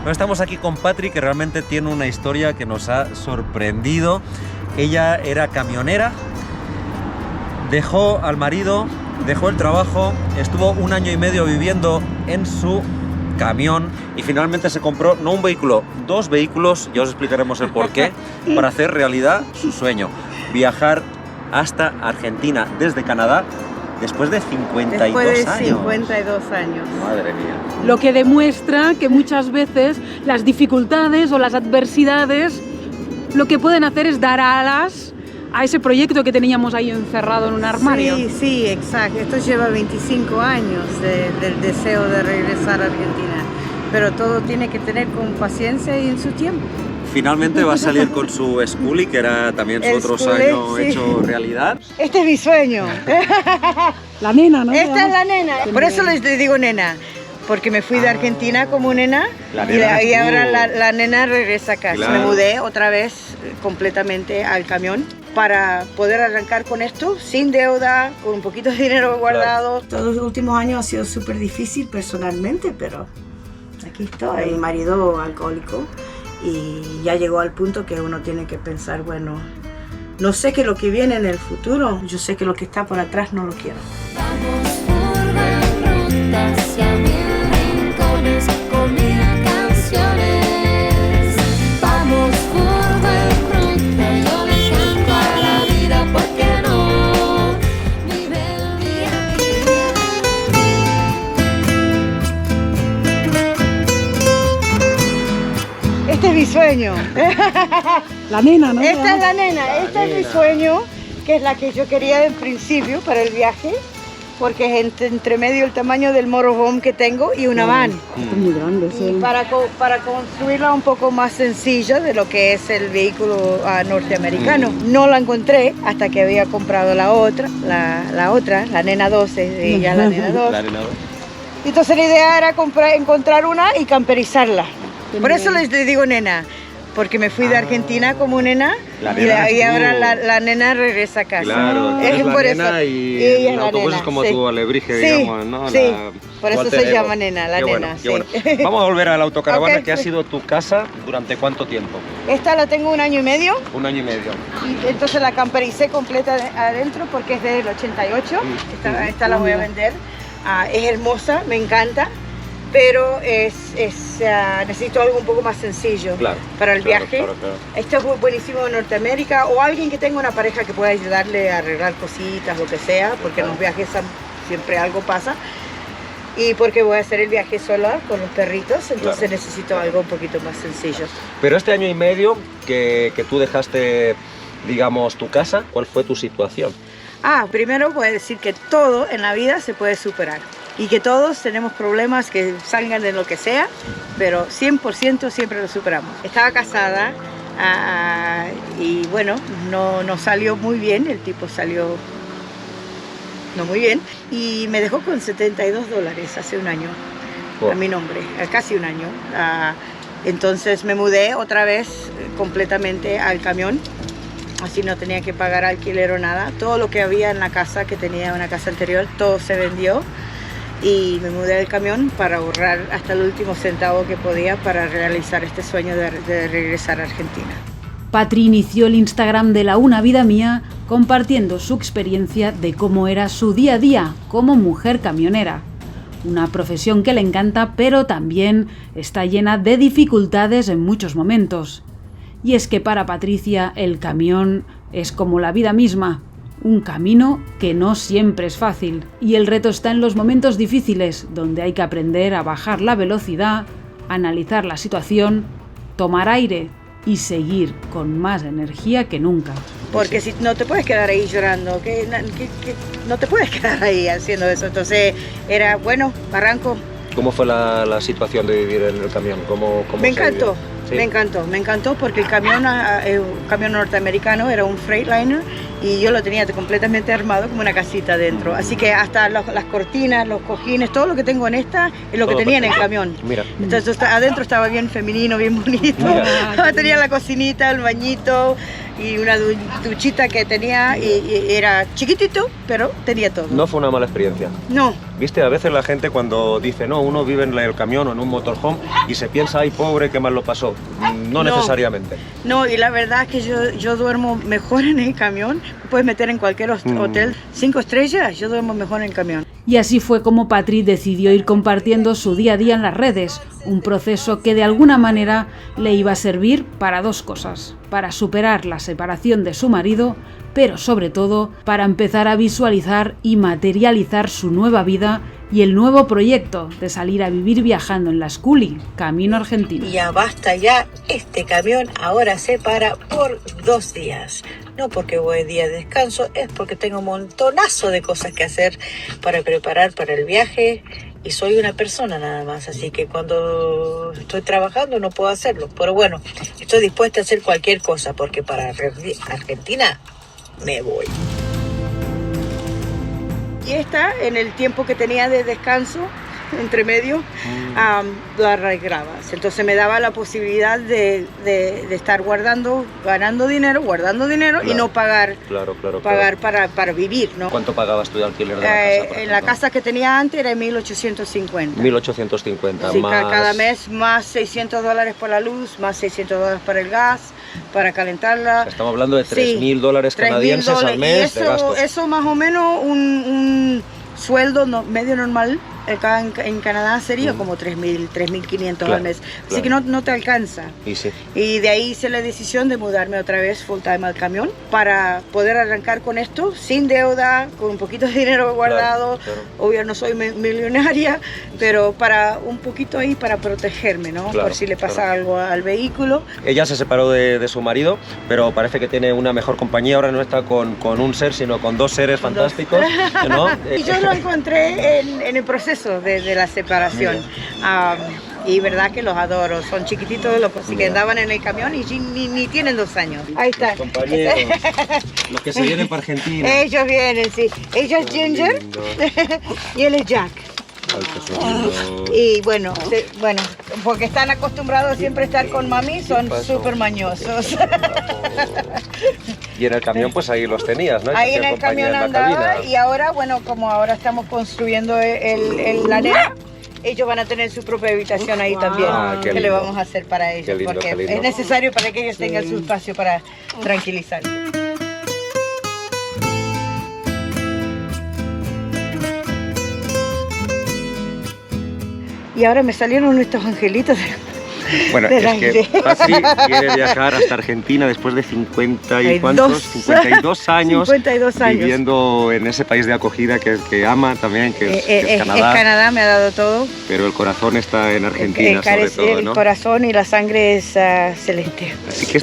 Pero estamos aquí con Patri, que realmente tiene una historia que nos ha sorprendido. Ella era camionera, dejó al marido, dejó el trabajo, estuvo 1 año y medio viviendo en su camión y finalmente se compró no un vehículo, 2 vehículos, ya os explicaremos el porqué, para hacer realidad su sueño, viajar hasta Argentina desde Canadá después de 52 Después de años. 52 años. Madre mía. Lo que demuestra que muchas veces las dificultades o las adversidades lo que pueden hacer es dar alas a ese proyecto que teníamos ahí encerrado en un armario. Sí, sí, exacto. Esto lleva 25 años del deseo de regresar a Argentina, pero todo tiene que tener con paciencia y en su tiempo. Finalmente va a salir con su Schoolie, que era también su El otro Schoolie, sueño sí. hecho realidad. Este es mi sueño. La nena, ¿no? Esta es la nena. Por eso les digo nena, porque me fui de Argentina como nena, La y nena y ahora estuvo. la nena regresa a casa. Claro. Me mudé otra vez completamente al camión para poder arrancar con esto sin deuda, con un poquito de dinero guardado. Todos los últimos años ha sido súper difícil personalmente, pero aquí estoy. Mi marido alcohólico y ya llegó al punto que uno tiene que pensar, bueno, no sé qué es lo que viene en el futuro, yo sé que lo que está por atrás no lo quiero. Vamos por la ruta hacia 1000 rincones con 1000 canciones. Vamos por la ruta, yo le canto a la vida, ¿por qué no? Vive el día a día. Este es mi sueño. La nena, ¿no? Esta es la nena, este es mi sueño, que es la que yo quería en principio para el viaje, porque es entre medio el tamaño del motorhome que tengo y una van. Es muy grande, Y sí. para construirla un poco más sencilla de lo que es el vehículo norteamericano. No la encontré hasta que había comprado la otra, la nena 12, ella la nena 2. La nena. Entonces la idea era encontrar una y camperizarla. Qué Por eso bien. les digo nena, porque me fui de Argentina como nena, La y, nena y es tú. ahora la nena regresa a casa. Claro, tú Es eres la por nena eso. y ella el es la autobús nena, es como sí. tu alebrije, Sí, digamos, ¿no? sí. Por eso tu se alter ego. llama nena, la Qué nena, bueno, qué sí. bueno. Vamos a volver a la autocaravana, Ok, que ha sí. sido tu casa durante ¿cuánto tiempo? Esta la tengo 1 año y medio, 1 año y medio. y entonces la campericé completa adentro porque es del 88. Esta la voy a vender. Es hermosa, me encanta, pero necesito algo un poco más sencillo Claro, para el claro, viaje. claro, claro. Esto es buenísimo en Norteamérica, o alguien que tenga una pareja que pueda ayudarle a arreglar cositas, lo que sea, porque en los viajes siempre algo pasa. Y porque voy a hacer el viaje sola con los perritos, entonces Claro. necesito algo un poquito más sencillo. Pero este año y medio que tú dejaste, digamos, tu casa, ¿cuál fue tu situación? Primero voy a decir que todo en la vida se puede superar y que todos tenemos problemas que salgan de lo que sea, pero 100% siempre lo superamos. Estaba casada y bueno, no salió muy bien, el tipo salió no muy bien y me dejó con $72 hace 1 año Oh. a mi nombre, casi 1 año. Entonces me mudé otra vez completamente al camión. Así no tenía que pagar alquiler o nada. Todo lo que había en la casa, que tenía una casa anterior, todo se vendió. Y me mudé al camión para ahorrar hasta el último centavo que podía para realizar este sueño de regresar a Argentina. Patri inició el Instagram de La Una Vida Mía compartiendo su experiencia de cómo era su día a día como mujer camionera. Una profesión que le encanta, pero también está llena de dificultades en muchos momentos. Y es que para Patricia el camión es como la vida misma, un camino que no siempre es fácil. Y el reto está en los momentos difíciles, donde hay que aprender a bajar la velocidad, analizar la situación, tomar aire y seguir con más energía que nunca. Porque si no te puedes quedar ahí llorando, que no te puedes quedar ahí haciendo eso. Entonces era, bueno, arranco. ¿Cómo fue la situación de vivir en el camión? ¿Cómo Me se encantó. vivió? Sí. Me encantó porque el un camión norteamericano era un Freightliner y yo lo tenía completamente armado como una casita dentro. Así que hasta las cortinas, los cojines, todo lo que tengo en esta es lo que tenía en el camión. Mira. Entonces adentro estaba bien femenino, bien bonito. Tenía la cocinita, el bañito y una duchita que tenía y era chiquitito, pero tenía todo. No fue una mala experiencia. No. Viste, a veces la gente cuando dice, no, uno vive en el camión o en un motorhome y se piensa, ay, pobre, qué mal lo pasó. No necesariamente. No, y la verdad es que yo duermo mejor en el camión. Puedes meter en cualquier hotel 5 estrellas, yo duermo mejor en el camión. Y así fue como Patri decidió ir compartiendo su día a día en las redes, un proceso que de alguna manera le iba a servir para dos cosas: para superar la separación de su marido, pero sobre todo para empezar a visualizar y materializar su nueva vida y el nuevo proyecto de salir a vivir viajando en la Schoolie, camino argentino. Ya basta ya, este camión ahora se para por 2 días. No porque voy día de descanso, es porque tengo un montonazo de cosas que hacer para preparar para el viaje y soy una persona nada más, así que cuando estoy trabajando no puedo hacerlo. Pero bueno, estoy dispuesta a hacer cualquier cosa porque para Argentina me voy. Y esta, en el tiempo que tenía de descanso, entre medio, lo arreglabas. Entonces me daba la posibilidad de estar ganando dinero, guardando dinero, claro, y no pagar, pagar para vivir, ¿no? ¿Cuánto pagabas tú de alquiler de la casa? Por En la casa que tenía antes era 1.850. 1.850 Sí, más... cada mes más $600 por la luz, más $600 para el gas, para calentarla. Estamos hablando de $3.000 $3.000 canadienses al mes de gastos. Eso más o menos un sueldo medio normal acá en Canadá sería como 3.000, 3.500 al mes. Así que no te alcanza. Y sí. Y de ahí hice la decisión de mudarme otra vez full time al camión para poder arrancar con esto, sin deuda, con un poquito de dinero guardado. Claro. Obvio no soy millonaria, pero para un poquito ahí para protegerme, ¿no? Claro, por si le pasa algo al vehículo. Ella se separó de su marido, pero parece que tiene una mejor compañía. Ahora no está con un ser, sino con 2 seres fantásticos, ¿no? Y yo lo encontré en el proceso de la separación. Y verdad que los adoro, son chiquititos, así que andaban en el camión y ni tienen 2 años. Ahí está. Los compañeros, los que se vienen para Argentina. Ellos vienen, sí. Ella es Ginger y él es Jack. Y bueno, porque están acostumbrados siempre a estar con mami, son súper mañosos. Y en el camión pues ahí los tenías, ¿no? Ahí en el camión andaba y ahora, bueno, como ahora estamos construyendo la nena, ellos van a tener su propia habitación ahí también, que le vamos a hacer para ellos, lindo, porque lindo. es necesario para que ellos tengan su espacio para tranquilizar. Y ahora me salieron estos angelitos. Bueno, del es que aire. Patri quiere viajar hasta Argentina después de 52 años viviendo en ese país de acogida que ama también, que es Canadá. Canadá, me ha dado todo. Pero el corazón está en Argentina, sobre todo, ¿no? El corazón y la sangre es celeste. Así que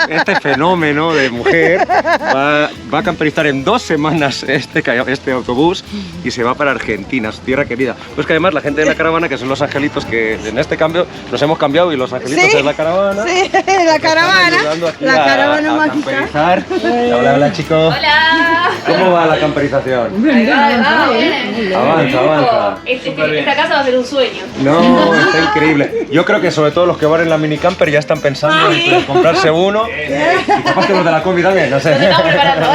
este fenómeno de mujer va a camperizar en 2 semanas este autobús y se va para Argentina, su tierra querida. Pues que además la gente de la caravana, que son los angelitos, que en este cambio nos hemos cambiado y los angelitos es la caravana. Sí, la caravana. La caravana mágica. Camperizar. Hola chicos. Hola. ¿Cómo va la camperización? Avanza. Esta casa va a ser un sueño. No, está increíble. Yo creo que sobre todo los que van en la minicamper ya están pensando en comprarse uno. Y capaz que los de la combi también, no sé. Nos estamos preparando.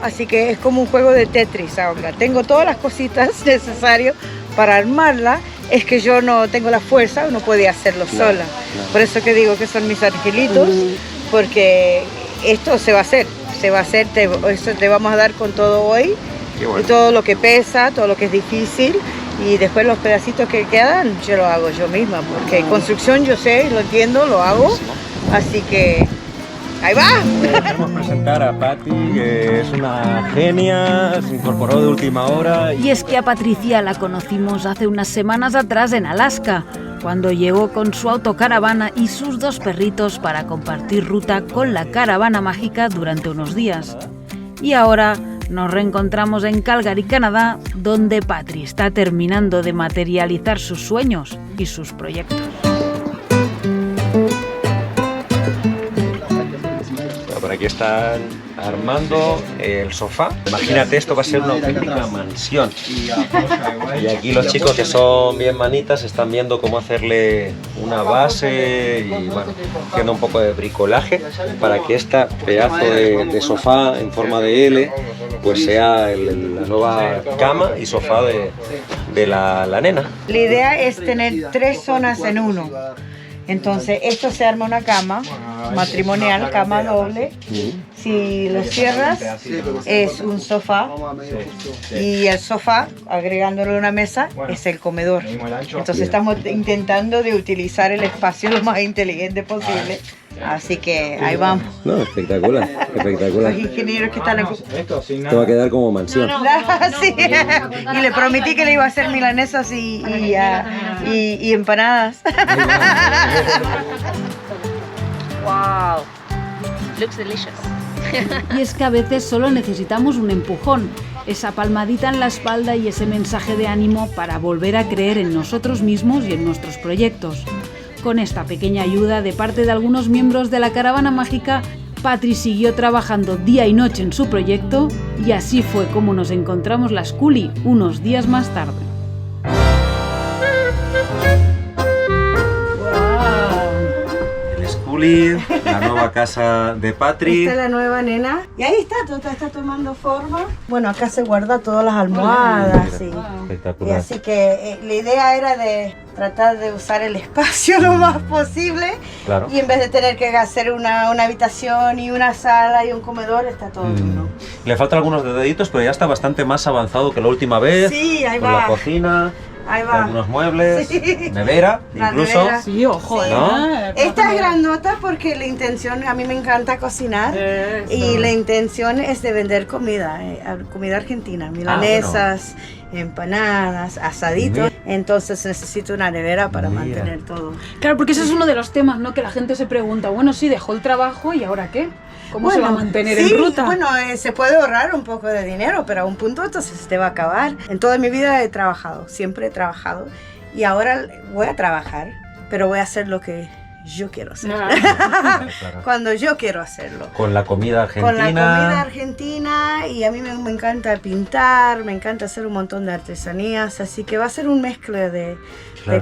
Así que es como un juego de Tetris ahora. Tengo todas las cositas necesarias para armarla. Es que yo no tengo la fuerza, no podía hacerlo sola. Por eso que digo que son mis angelitos, porque esto se va a hacer, eso te vamos a dar con todo hoy, y todo lo que pesa, todo lo que es difícil, y después los pedacitos que quedan, yo lo hago yo misma, porque construcción yo sé, lo entiendo, lo hago, así que ¡ahí va! Queremos presentar a Patti, que es una genia, se incorporó de última hora. Y es que a Patricia la conocimos hace unas semanas atrás en Alaska, cuando llegó con su autocaravana y sus 2 perritos para compartir ruta con la caravana mágica durante unos días. Y ahora nos reencontramos en Calgary, Canadá, donde Patri está terminando de materializar sus sueños y sus proyectos. aquí están armando el sofá. Imagínate, esto va a ser una auténtica mansión. Y aquí los chicos que son bien manitas están viendo cómo hacerle una base y bueno, haciendo un poco de bricolaje para que esta pedazo de sofá en forma de L pues sea la nueva cama y sofá de la nena. La idea es tener 3 zonas en uno. Entonces, esto se arma una cama matrimonial, cama doble. Si lo cierras, es un sofá. Y el sofá, agregándole una mesa, es el comedor. Entonces, estamos intentando de utilizar el espacio lo más inteligente posible. Así que ahí vamos. No, espectacular, espectacular. Los ingenieros que están aquí. Te va a quedar como mansión. Sí. Y le prometí que le iba a hacer milanesas y empanadas. Wow. Looks delicious. Y es que a veces solo necesitamos un empujón, esa palmadita en la espalda y ese mensaje de ánimo para volver a creer en nosotros mismos y en nuestros proyectos. Con esta pequeña ayuda de parte de algunos miembros de la Caravana Mágica, Patri siguió trabajando día y noche en su proyecto y así fue como nos encontramos la Schoolie unos días más tarde. El Schoolie, la nueva casa de Patri. Esta es la nueva nena. Y ahí está, todo está tomando forma. Bueno, acá se guarda todas las almohadas. Y Espectacular. así que la idea era de tratar de usar el espacio lo más posible. Claro. Y en vez de tener que hacer una habitación y una sala y un comedor, está todo en uno. Le faltan algunos deditos, pero ya está bastante más avanzado que la última vez. Sí, ahí con va. la cocina, Ahí va. algunos muebles, Sí. nevera, La incluso. nevera. Sí, ojo, ¿No? Esta es grandota porque la intención, a mí me encanta cocinar y la intención es de vender comida, comida argentina, milanesas, empanadas, asaditos. Entonces necesito una nevera para Mira. mantener todo. Claro, porque ese es uno de los temas, ¿no? Que la gente se pregunta, bueno, sí, dejó el trabajo y ¿ahora qué? ¿Cómo se va a mantener sí, en ruta? Bueno, se puede ahorrar un poco de dinero, pero a un punto entonces se te va a acabar. En toda mi vida he trabajado, siempre he trabajado y ahora voy a trabajar, pero voy a hacer lo que yo quiero hacer. Claro. Cuando yo quiero hacerlo. Con la comida argentina. Con la comida argentina y a mí me encanta pintar, me encanta hacer un montón de artesanías, así que va a ser un mezcla de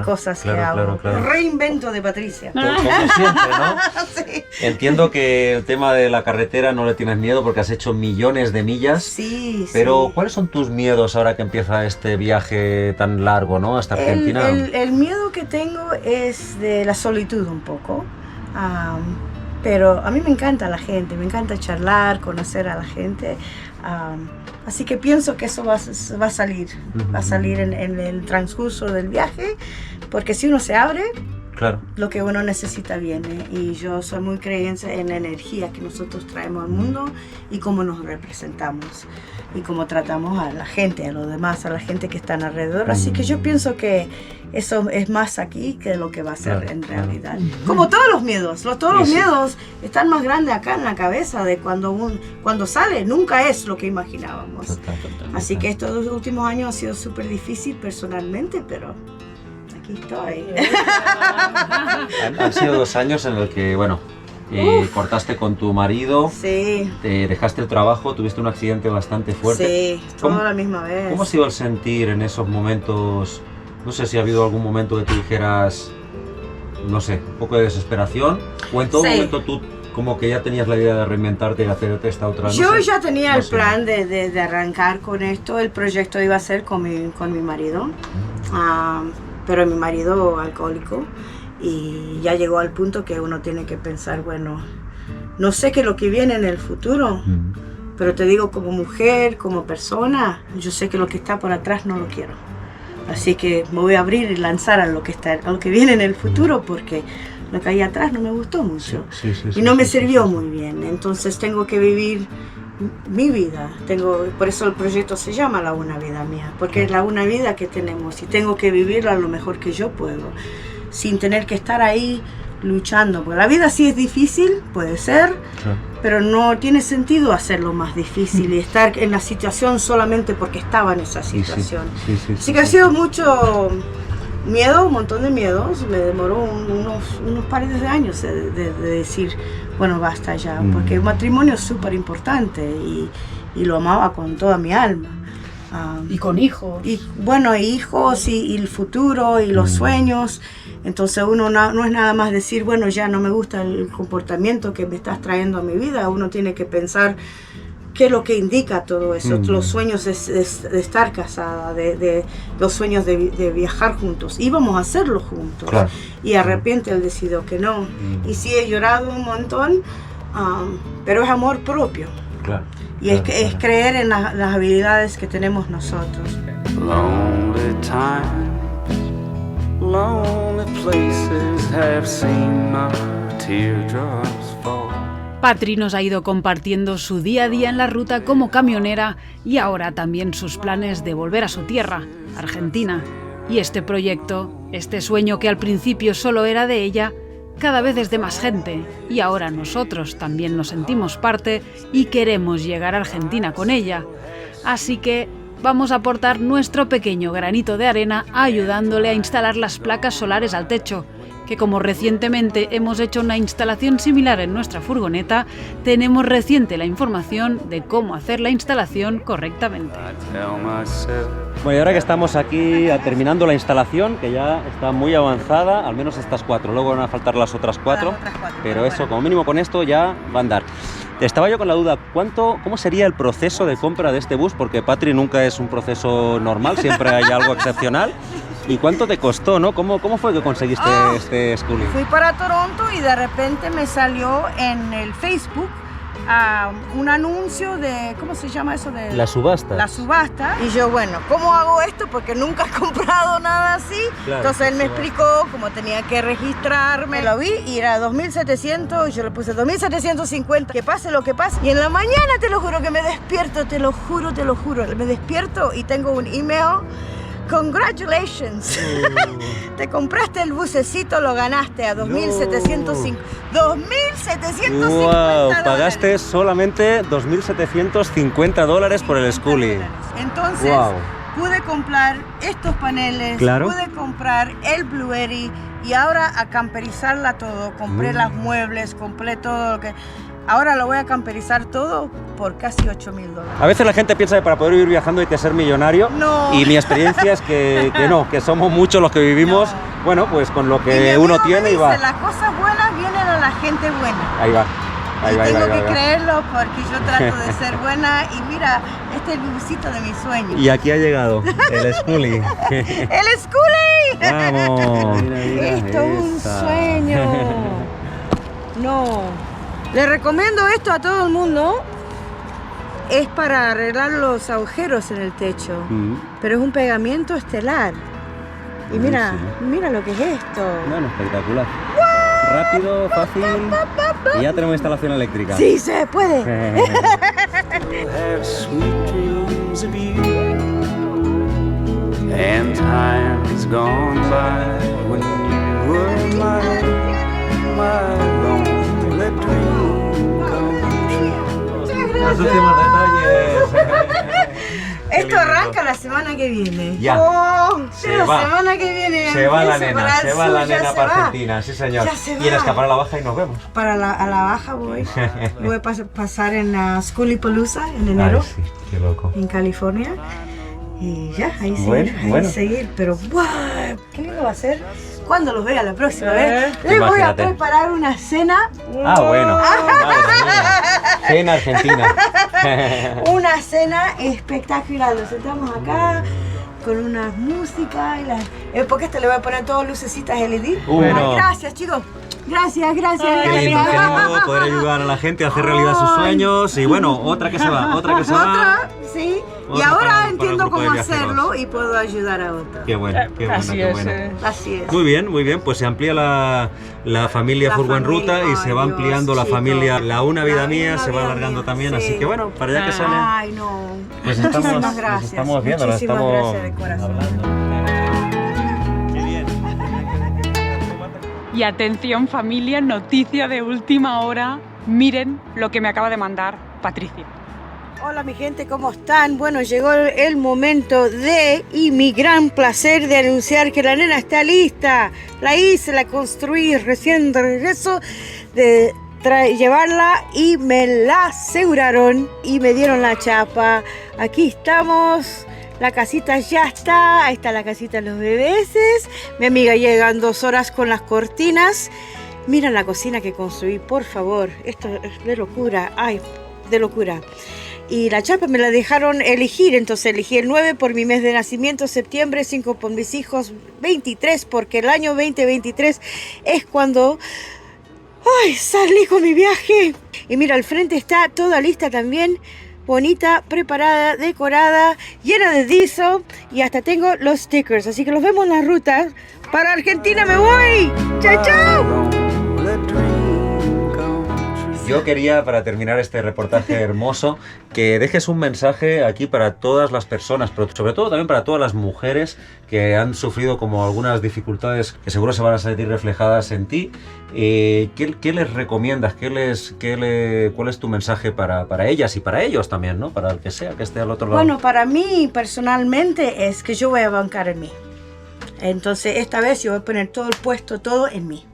cosas que hago. Reinvento de Patricia. Como siempre, ¿no? Sí. Entiendo que el tema de la carretera no le tienes miedo porque has hecho millones de millas. Sí, Pero sí. ¿cuáles son tus miedos ahora que empieza este viaje tan largo, ¿no? Hasta Argentina. El miedo que tengo es de la solitud un poco. Pero a mí me encanta la gente, me encanta charlar, conocer a la gente. Así que pienso que eso va a salir en el transcurso del viaje, porque si uno se abre, Claro. lo que uno necesita viene. Y yo soy muy creyente en la energía que nosotros traemos al mundo y cómo nos representamos y cómo tratamos a la gente, a los demás, a la gente que está alrededor. Así que yo pienso que eso es más aquí que lo que va a ser Claro, en claro. realidad. Como todos los miedos, todos los Sí. miedos están más grandes acá en la cabeza de cuando sale, nunca es lo que imaginábamos. Total. Así que estos 2 últimos años ha sido súper difícil personalmente, pero aquí estoy. Han sido 2 años en los que, bueno, cortaste con tu marido, Sí, te dejaste el trabajo, tuviste un accidente bastante fuerte. sí, todo ¿Cómo- a la misma vez. ¿Cómo ha sido el sentir en esos momentos? No sé si ha habido algún momento que tú dijeras, no sé, un poco de desesperación, o en todo Sí. momento tú como que ya tenías la idea de reinventarte y hacerte esta otra. No Yo sé. ya tenía No el sé. plan de arrancar con esto. El proyecto iba a ser con mi marido, pero mi marido alcohólico, y ya llegó al punto que uno tiene que pensar, bueno, no sé qué es lo que viene en el futuro, pero te digo, como mujer, como persona, yo sé que lo que está por atrás no lo quiero. Así que me voy a abrir y lanzar a lo que viene en el futuro, porque lo que hay atrás no me gustó mucho. Sí, Y no me sirvió muy bien, entonces tengo que vivir mi vida. Por eso el proyecto se llama La Una Vida Mía, porque es la una vida que tenemos y tengo que vivirla lo mejor que yo puedo, sin tener que estar ahí luchando. Porque la vida sí es difícil, puede ser, pero no tiene sentido hacerlo más difícil y estar en la situación solamente porque estaba en esa situación. Así que ha sido Miedo, un montón de miedos. Me demoró unos pares de años de decir, bueno, basta ya. Porque el matrimonio es súper importante y lo amaba con toda mi alma. Y con hijos. Y bueno, hijos y el futuro y los sueños. Entonces uno no es nada más decir, bueno, ya no me gusta el comportamiento que me estás trayendo a mi vida. Uno tiene que pensar qué es lo que indica todo eso. Los sueños de estar casada, de los sueños de viajar juntos. Íbamos a hacerlo juntos. Claro. Y de repente él decidió que no. Y sí, he llorado un montón, pero es amor propio. Claro. Y es creer en las habilidades que tenemos nosotros. Lonely times, lonely places have seen my teardrops fall. Patri nos ha ido compartiendo su día a día en la ruta como camionera y ahora también sus planes de volver a su tierra, Argentina. Y este proyecto, este sueño que al principio solo era de ella, cada vez es de más gente y ahora nosotros también nos sentimos parte y queremos llegar a Argentina con ella. Así que vamos a aportar nuestro pequeño granito de arena ayudándole a instalar las placas solares al techo, que como recientemente hemos hecho una instalación similar en nuestra furgoneta, tenemos reciente la información de cómo hacer la instalación correctamente. I tell myself Bueno, y ahora que estamos aquí terminando la instalación, que ya está muy avanzada, al menos estas 4, luego van a faltar las otras 4, pero eso, como mínimo con esto ya va a andar. Estaba yo con la duda, ¿cómo sería el proceso de compra de este bus? Porque Patri nunca es un proceso normal, siempre hay algo excepcional. ¿Y cuánto te costó, no? ¿Cómo fue que conseguiste este Schoolie? Fui para Toronto y de repente me salió en el Facebook un anuncio de, ¿cómo se llama eso? De La subasta. La subasta. Y yo, bueno, ¿cómo hago esto? Porque nunca he comprado nada así. Claro, Entonces él me explicó cómo tenía que registrarme. Lo vi y era 2.700, yo le puse 2.750. Que pase lo que pase. Y en la mañana te lo juro que me despierto, te lo juro. Me despierto y tengo un email. Congratulations. Te compraste el bucecito, lo ganaste a 2.750. 2.750 ¡Wow! Pagaste solamente $2.750 por el Schoolie. Entonces, Wow. pude comprar estos paneles, Claro. pude comprar el Blueberry y ahora a camperizarla todo. Compré los muebles, compré todo lo que... Ahora lo voy a camperizar todo por casi $8.000. A veces la gente piensa que para poder vivir viajando hay que ser millonario. No. Y mi experiencia es que no, que somos muchos los que vivimos, bueno, pues con lo Y mi que amigo uno me tiene y dice, va. las cosas buenas vienen a la gente buena. Ahí va. Ahí Y va, ahí va, tengo ahí que va. creerlo porque yo trato de ser buena y mira, este es el busito de mis sueños. Y aquí ha llegado el Schoolie. ¡El Schoolie! ¡Vamos! Mira, mira, Esto es un esa. sueño. No. Le recomiendo esto a todo el mundo. Es para arreglar los agujeros en el techo. Pero es un pegamento estelar. Y mira, mira lo que es esto. Bueno, espectacular. Rápido, fácil. Y ya tenemos instalación eléctrica. Sí, se puede. have sweet dreams of you and times gone by when you were my lonely dream come true. Los últimos detalles. Esto arranca la semana que viene. Ya. Oh, Se la va. semana que viene. Se va la empiezo nena, para el se va sur, la ya nena se para va. Argentina, sí señor. Ya se Y en va. escapar a la baja y nos vemos. A la baja voy. Voy a pasar en Schoolypalooza en enero. Ay, sí, qué loco. En California. Y ya, ahí Bueno, seguir, bueno. seguir. Pero, ¡guau! ¿Qué lindo va a ser? Cuando los vea la próxima vez, les voy a Imagínate. preparar una cena. Ah, bueno. Madre mía. Cena argentina. Una cena espectacular. Nos sentamos acá con una música. Porque le voy a poner todas lucecitas LED. Bueno. Ay, gracias, chicos. Gracias. Qué lindo, qué lindo poder ayudar a la gente a hacer realidad sus sueños. Y bueno, otra que se va, otra que se va. Otra, sí. Y Otra ahora para el entiendo grupo de cómo viajeros. hacerlo y puedo ayudar a otra. Qué bueno, qué bueno, Así qué es, bueno. Así es. Muy bien, pues se amplía la familia La Furgo en familia, Ruta y se va ay, ampliando Dios, la chicos. familia. La Una Vida La Mía Una se va Vida alargando Mía, también, sí. así que bueno, para allá que sale. Ay, no. Pues Muchísimas gracias. nos estamos viendo, nos Muchísimas estamos gracias de corazón. hablando. Qué bien. Y atención familia, noticia de última hora. Miren lo que me acaba de mandar Patricia. Hola mi gente, ¿cómo están? Bueno, llegó el momento y mi gran placer de anunciar que la nena está lista. La hice, la construí recién de regreso de llevarla y me la aseguraron y me dieron la chapa. Aquí estamos, la casita ya está, ahí está la casita de los bebeses. Mi amiga llega en 2 horas con las cortinas. Mira la cocina que construí, por favor, esto es de locura, ay, de locura. Y la chapa me la dejaron elegir, entonces elegí el 9 por mi mes de nacimiento, septiembre, 5 por mis hijos, 23 porque el año 2023 es cuando salí con mi viaje. Y mira, al frente está toda lista también, bonita, preparada, decorada, llena de diesel y hasta tengo los stickers, así que los vemos en la ruta. Para Argentina me voy. ¡Chao, chao! Yo quería, para terminar este reportaje hermoso, que dejes un mensaje aquí para todas las personas, pero sobre todo también para todas las mujeres que han sufrido como algunas dificultades que seguro se van a sentir reflejadas en ti. ¿Qué les recomiendas? ¿Cuál es tu mensaje para ellas y para ellos también, ¿no? Para el que sea que esté al otro lado. Bueno, para mí personalmente es que yo voy a bancar en mí. Entonces esta vez yo voy a poner todo el puesto, todo en mí.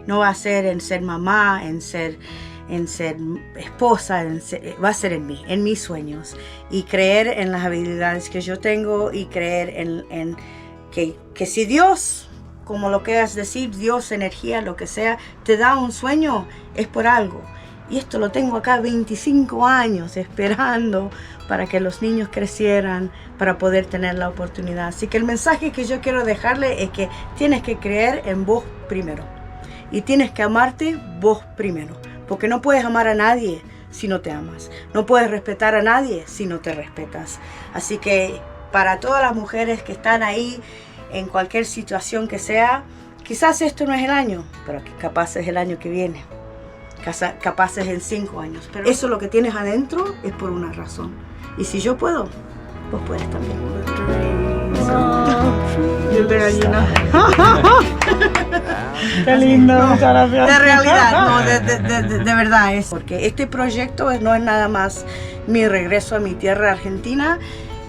No va a ser en ser mamá, en ser esposa, va a ser en mí, en mis sueños. Y creer en las habilidades que yo tengo y creer en que si Dios, como lo quieras decir, Dios, energía, lo que sea, te da un sueño, es por algo. Y esto lo tengo acá 25 años esperando para que los niños crecieran, para poder tener la oportunidad. Así que el mensaje que yo quiero dejarle es que tienes que creer en vos primero. Y tienes que amarte vos primero. Porque no puedes amar a nadie si no te amas. No puedes respetar a nadie si no te respetas. Así que para todas las mujeres que están ahí, en cualquier situación que sea, quizás esto no es el año, pero capaz es el año que viene. Capaz es en 5 años. Pero eso lo que tienes adentro es por una razón. Y si yo puedo, vos puedes también. Piel de gallina. Qué lindo, muchas gracias. De realidad, no, de verdad es. Porque este proyecto no es nada más mi regreso a mi tierra argentina,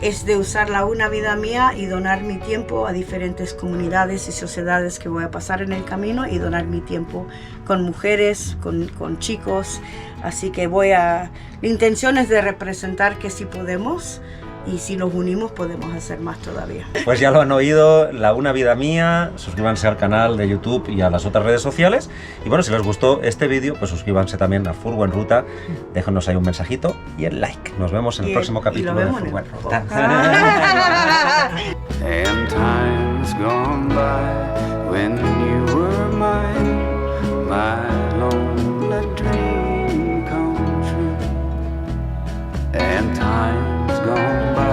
es de usar la una vida mía y donar mi tiempo a diferentes comunidades y sociedades que voy a pasar en el camino y donar mi tiempo con mujeres, con chicos. Así que la intención es de representar que sí podemos. Y si nos unimos podemos hacer más todavía. Pues ya lo han oído, La Una Vida Mía, suscríbanse al canal de YouTube y a las otras redes sociales. Y bueno, si les gustó este vídeo, pues suscríbanse también a Furgo en Ruta, déjenos ahí un mensajito y el like. Nos vemos en el próximo capítulo de Furgo en Ruta. And time's gone by when you were mine, my lonely dream come true. And time's gone by